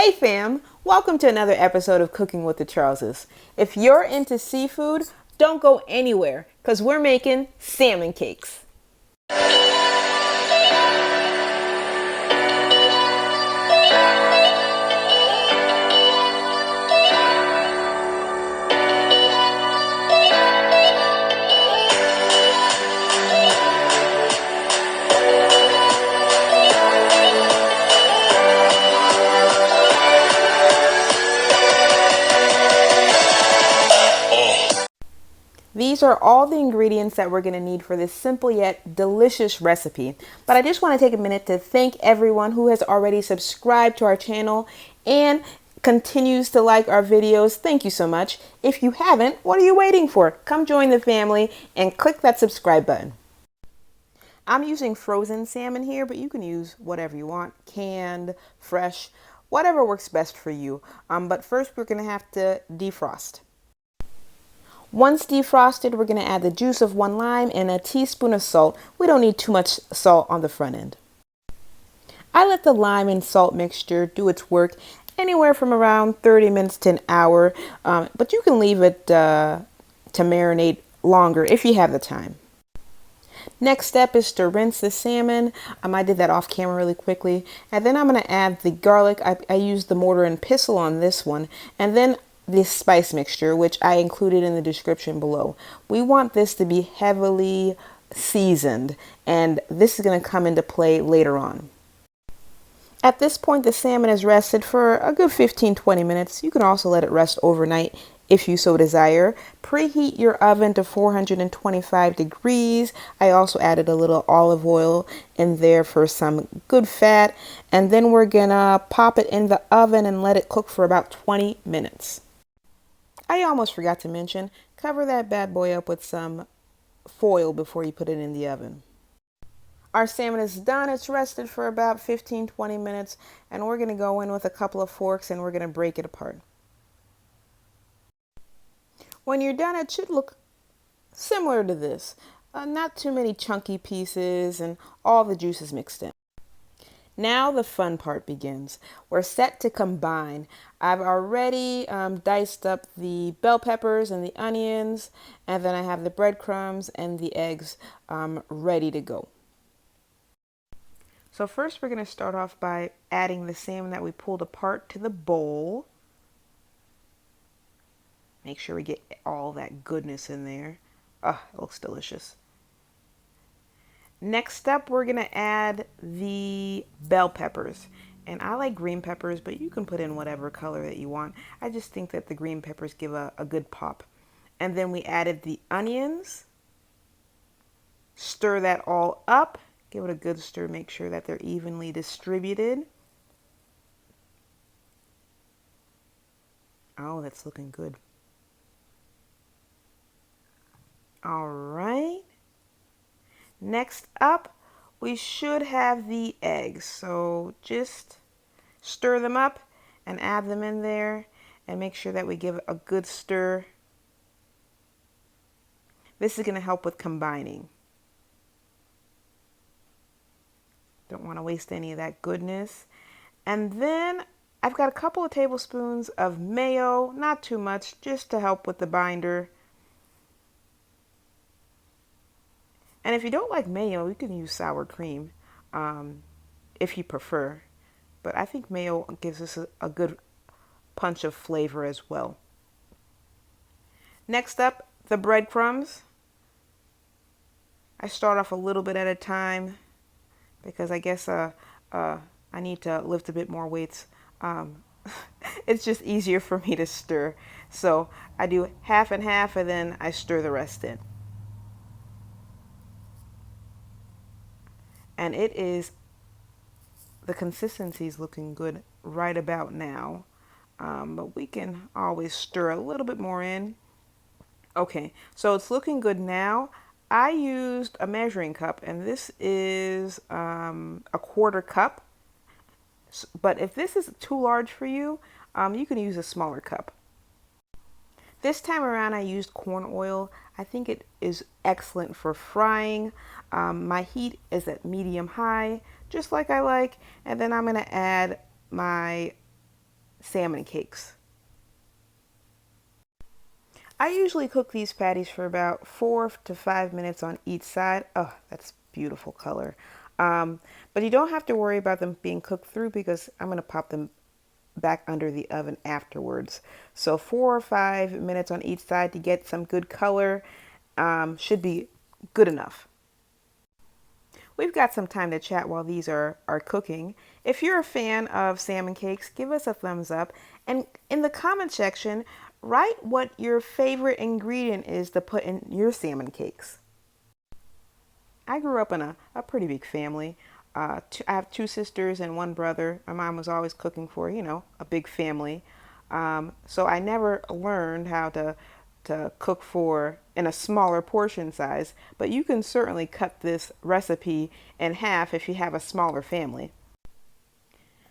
Hey fam, welcome to another episode of Cooking with the Charleses. If you're into seafood, don't go anywhere because we're making salmon cakes. These are all the ingredients that we're going to need for this simple yet delicious recipe. But I just want to take a minute to thank everyone who has already subscribed to our channel and continues to like our videos. Thank you so much. If you haven't, what are you waiting for? Come join the family and click that subscribe button. I'm using frozen salmon here, but you can use whatever you want, canned, fresh, whatever works best for you. But first we're going to have to defrost. Once defrosted, we're going to add the juice of 1 lime and a teaspoon of salt. We don't need too much salt on the front end. I let the lime and salt mixture do its work anywhere from around 30 minutes to an hour, but you can leave it to marinate longer if you have the time. Next step is to rinse the salmon. I did that off camera really quickly. And then I'm going to add the garlic. I used the mortar and pestle on this one. And then this spice mixture, which I included in the description below. We want this to be heavily seasoned, and this is going to come into play later on. At this point, the salmon is rested for a good 15-20 minutes. You can also let it rest overnight if you so desire. Preheat your oven to 425 degrees. I also added a little olive oil in there for some good fat, and then we're gonna pop it in the oven and let it cook for about 20 minutes. I almost forgot to mention, cover that bad boy up with some foil before you put it in the oven. Our salmon is done. It's rested for about 15-20 minutes, and we're going to go in with a couple of forks and we're going to break it apart. When you're done, it should look similar to this. Not too many chunky pieces and all the juices mixed in. Now the fun part begins. We're set to combine. I've already diced up the bell peppers and the onions, and then I have the breadcrumbs and the eggs ready to go. So first we're going to start off by adding the salmon that we pulled apart to the bowl. Make sure we get all that goodness in there. Oh, it looks delicious. Next up, we're going to add the bell peppers. And I like green peppers, but you can put in whatever color that you want. I just think that the green peppers give a good pop. And then we added the onions. Stir that all up. Give it a good stir. Make sure that they're evenly distributed. Oh, that's looking good. All right. Next up, we should have the eggs. So just stir them up and add them in there and make sure that we give it a good stir. This is going to help with combining. Don't want to waste any of that goodness. And then I've got a couple of tablespoons of mayo, not too much, just to help with the binder. And if you don't like mayo, you can use sour cream if you prefer. But I think mayo gives us a good punch of flavor as well. Next up, the breadcrumbs. I start off a little bit at a time because I guess I need to lift a bit more weights. It's just easier for me to stir. So I do half and half, and then I stir the rest in. And the consistency is looking good right about now. But we can always stir a little bit more in. Okay, so it's looking good now. I used a measuring cup, and this is a 1/4 cup. But if this is too large for you, you can use a smaller cup. This time around I used corn oil. I think it is excellent for frying. My heat is at medium high, just like I like. And then I'm going to add my salmon cakes. I usually cook these patties for about 4 to 5 minutes on each side. Oh, that's beautiful color. But you don't have to worry about them being cooked through because I'm going to pop them back under the oven afterwards. So 4 or 5 minutes on each side to get some good color should be good enough. We've got some time to chat while these are cooking. If you're a fan of salmon cakes, give us a thumbs up. And in the comment section, write what your favorite ingredient is to put in your salmon cakes. I grew up in a pretty big family. I have two sisters and one brother. My mom was always cooking for, a big family. So I never learned how to cook for in a smaller portion size, but you can certainly cut this recipe in half if you have a smaller family.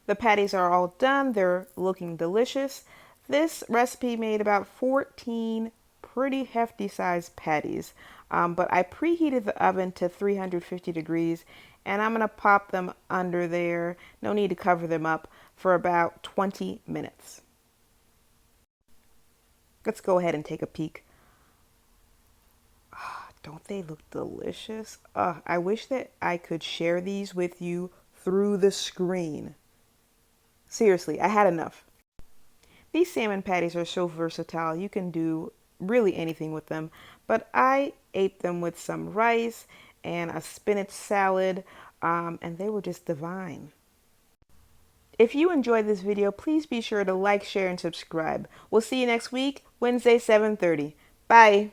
The patties are all done. They're looking delicious. This recipe made about 14 pretty hefty sized patties, but I preheated the oven to 350 degrees and I'm going to pop them under there. No need to cover them up for about 20 minutes. Let's go ahead and take a peek. Don't they look delicious? I wish that I could share these with you through the screen. Seriously, I had enough. These salmon patties are so versatile. You can do really anything with them, but I ate them with some rice and a spinach salad, and they were just divine. If you enjoyed this video, please be sure to like, share, and subscribe. We'll see you next week, Wednesday, 7:30. Bye.